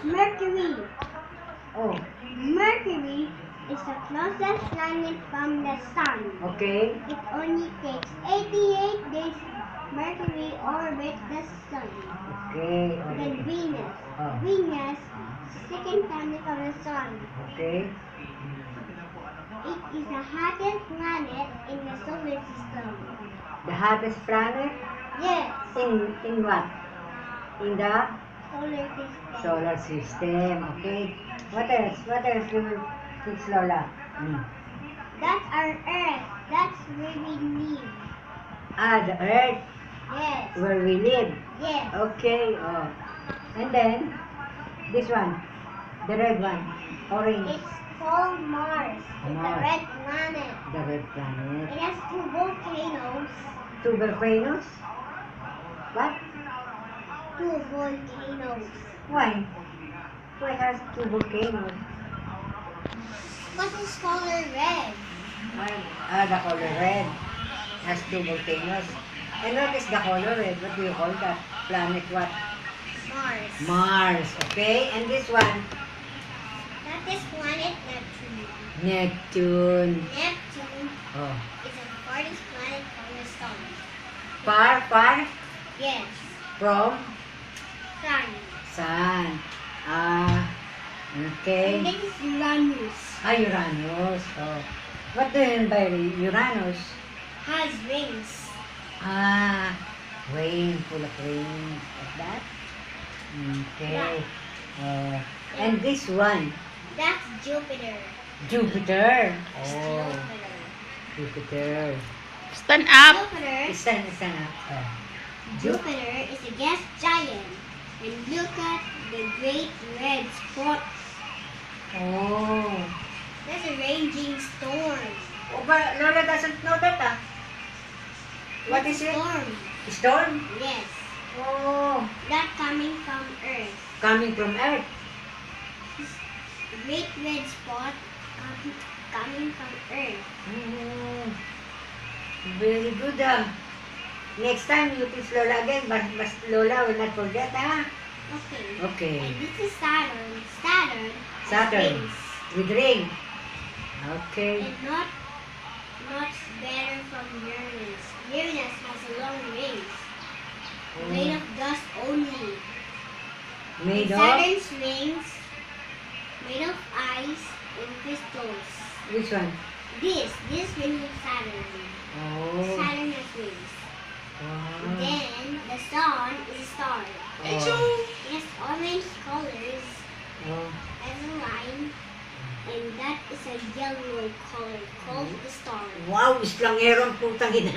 Mercury. Oh, Mercury is the closest planet from the sun. okay. It only takes 88 days. Mercury orbits the sun. Okay. Then Okay. Venus. Oh. Venus, second planet of the sun. Okay. It is the hottest planet in the solar system. The hottest planet Yes, in what? In the solar system. solar system. Okay. What else? What else do you teach Lola? That's our Earth. That's where we live. Ah, the Earth Yes, where we live. yes. Okay. Oh. And then this one, the red one, orange. It's called Mars. It's a Mars. red planet. The red planet. It has two volcanoes. Two volcanoes. What? Two volcanoes. Why? Why has two volcanoes? What is color red? The color red has two volcanoes. And what is the color red? What do you call that? Planet what? Mars. Mars. Okay. And this one? That is planet Neptune. Neptune. Neptune Oh. is the farthest planet from the sun. Far Yes. from Sun. sun. Ah. And Okay. this is Uranus. Uranus. Oh. What do you mean by Uranus? Has rings. Rain, full of rain, like that. Okay. And this one, That's Jupiter. Jupiter. It's Oh, Jupiter. Stand up. Jupiter. Stand up. Jupiter is a gas giant. And look at the great red spot. Oh. There's a raging storm. Oh, but Lola doesn't know that. What is it? Storm. Storm? Yes. Oh. That coming from Earth. Coming from Earth. Great red spot coming from Earth. Oh. Very good. Next time you teach Lola again, but Lola will not forget. Okay. Okay. And this is Saturn. Saturn. has Saturn. rings. With ring. Okay. And not much better from Uranus. Uranus has a long rings. Made of dust only. Made And of? Saturn's rings made of ice and crystals. Which one? This ring of Saturn. Oh. Saturn has rings. Wow. Then the sun is a star. Oh. It has orange colors Oh. as a line, and that is a yellow color called the star. Wow, islangerong putang ina.